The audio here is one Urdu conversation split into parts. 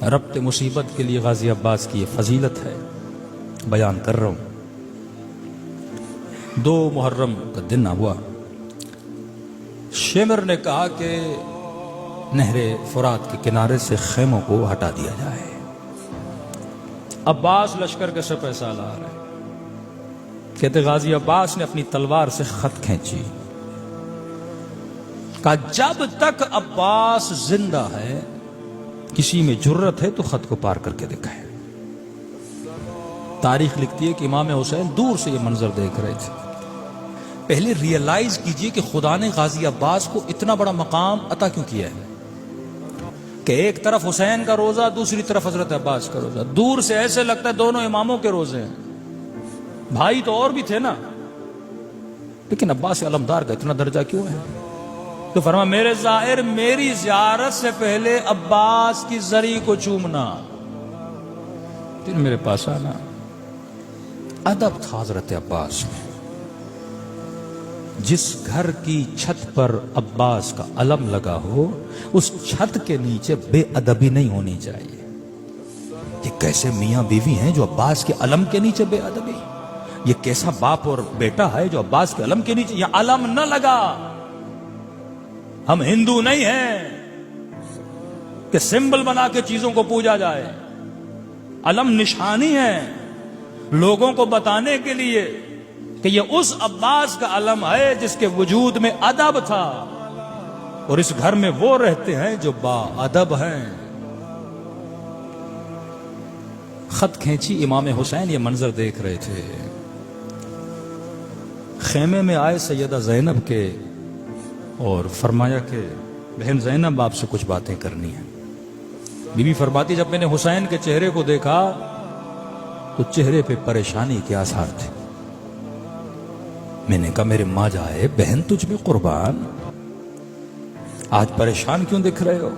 ربط مصیبت کے لیے غازی عباس کی یہ فضیلت ہے، بیان کر رہا ہوں۔ 2 محرم کا دن ہوا، شمر نے کہا کہ نہر فرات کے کنارے سے خیموں کو ہٹا دیا جائے۔ عباس لشکر کے سپہ سالار ہے، کہتے غازی عباس نے اپنی تلوار سے خط کھینچی، کہا جب تک عباس زندہ ہے کسی میں جرت ہے تو خط کو پار کر کے دکھائے۔ تاریخ لکھتی ہے کہ امام حسین دور سے یہ منظر دیکھ رہے تھے۔ پہلے ریئلائز کیجئے کہ خدا نے غازی عباس کو اتنا بڑا مقام عطا کیوں کیا ہے کہ ایک طرف حسین کا روزہ، دوسری طرف حضرت عباس کا روزہ۔ دور سے ایسے لگتا ہے دونوں اماموں کے روزے ہیں، بھائی تو اور بھی تھے نا، لیکن عباس علمدار کا اتنا درجہ کیوں ہے؟ تو فرما میرے زائر میری زیارت سے پہلے عباس کی زری کو چومنا، پھر میرے پاس آنا۔ ادب تھا حضرت عباس میں۔ جس گھر کی چھت پر عباس کا علم لگا ہو اس چھت کے نیچے بے ادبی نہیں ہونی چاہیے۔ یہ کیسے میاں بیوی ہیں جو عباس کے علم کے نیچے بے ادبی؟ یہ کیسا باپ اور بیٹا ہے جو عباس کے علم کے نیچے؟ یہ علم نہ لگا، ہم ہندو نہیں ہیں کہ سمبل بنا کے چیزوں کو پوجا جائے۔ علم نشانی ہے لوگوں کو بتانے کے لیے کہ یہ اس عباس کا علم ہے جس کے وجود میں ادب تھا، اور اس گھر میں وہ رہتے ہیں جو با ادب ہیں۔ خط کھینچی، امام حسین یہ منظر دیکھ رہے تھے۔ خیمے میں آئے سیدہ زینب کے اور فرمایا کہ بہن زینب آپ سے کچھ باتیں کرنی ہیں۔ بی بی فرماتی جب میں نے حسین کے چہرے کو دیکھا تو چہرے پہ پریشانی کے آثار تھے۔ میں نے کہا میرے ماں جائے بہن تجھ میں قربان، آج پریشان کیوں دکھ رہے ہو؟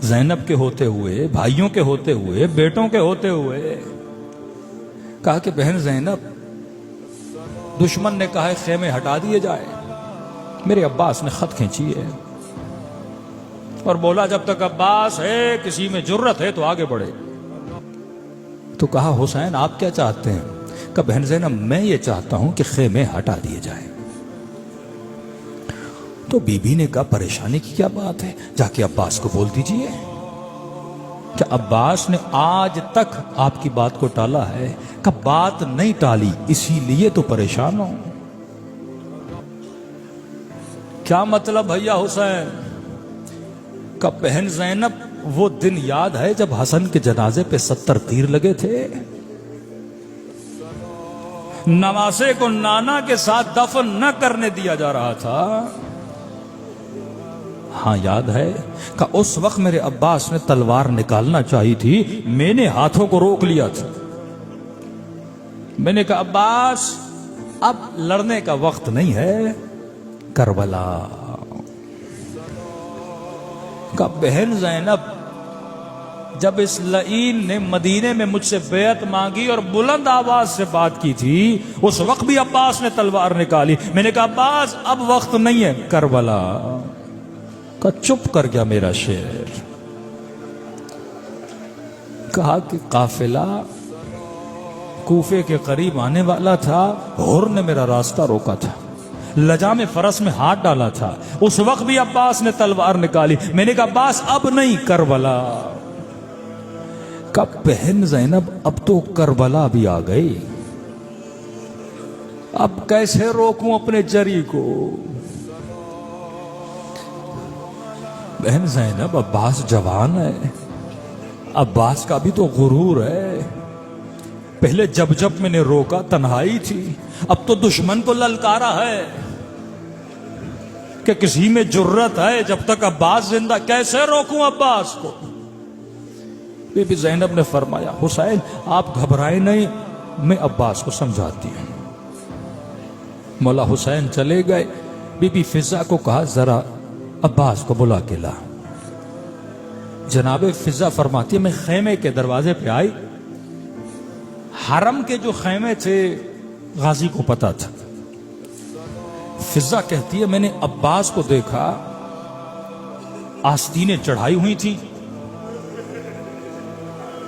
زینب کے ہوتے ہوئے، بھائیوں کے ہوتے ہوئے، بیٹوں کے ہوتے ہوئے۔ کہا کہ بہن زینب دشمن نے کہا ہے خیمے ہٹا دیے جائے، میرے عباس نے خط کھینچی ہے اور بولا جب تک عباس ہے کسی میں جرت ہے تو آگے بڑھے۔ تو کہا حسین آپ کیا چاہتے ہیں؟ کہ بہن زینب میں یہ چاہتا ہوں کہ خیمے ہٹا دیے جائیں۔ تو بی بی نے کہا پریشانی کی کیا بات ہے؟ جا کے عباس کو بول دیجئے کہ عباس نے آج تک آپ کی بات کو ٹالا ہے، کہ بات نہیں ٹالی اسی لیے تو پریشان ہوں۔ کیا مطلب بھیا حسین؟ کہ بہن زینب وہ دن یاد ہے جب حسن کے جنازے پہ 70 تیر لگے تھے، نواسے کو نانا کے ساتھ دفن نہ کرنے دیا جا رہا تھا؟ ہاں یاد ہے کہ اس وقت میرے عباس نے تلوار نکالنا چاہی تھی، میں نے ہاتھوں کو روک لیا تھا۔ میں نے کہا عباس اب لڑنے کا وقت نہیں ہے، کربلا۔ کہ بہن زینب جب اس لعین نے مدینے میں مجھ سے بیعت مانگی اور بلند آواز سے بات کی تھی اس وقت بھی عباس نے تلوار نکالی۔ میں نے کہا عباس اب وقت نہیں ہے، کربلا۔ کہ چپ کر گیا میرا شیر۔ کہا کہ قافلہ کوفے کے قریب آنے والا تھا، ہور نے میرا راستہ روکا تھا، لجام فرس میں ہاتھ ڈالا تھا، اس وقت بھی عباس نے تلوار نکالی۔ میں نے کہا عباس اب نہیں، کربلا۔ کہ بہن زینب اب تو کربلا بھی آ گئی، اب کیسے روکوں اپنے جری کو؟ بہن زینب عباس جوان ہے، عباس کا بھی تو غرور ہے، پہلے جب میں نے روکا تنہائی تھی، اب تو دشمن کو للکارا ہے کہ کسی میں جرت ہے جب تک عباس زندہ، کیسے روکوں عباس کو؟ بی بی زینب نے فرمایا حسین آپ گھبرائیں نہیں، میں عباس کو سمجھاتی ہوں۔ مولا حسین چلے گئے، بی بی فضہ کو کہا ذرا عباس کو بلا کے لا۔ جناب فضہ فرماتی ہے میں خیمے کے دروازے پہ آئی، حرم کے جو خیمے تھے غازی کو پتا تھا۔ فضہ کہتی ہے میں نے عباس کو دیکھا، آستینیں چڑھائی ہوئی تھی،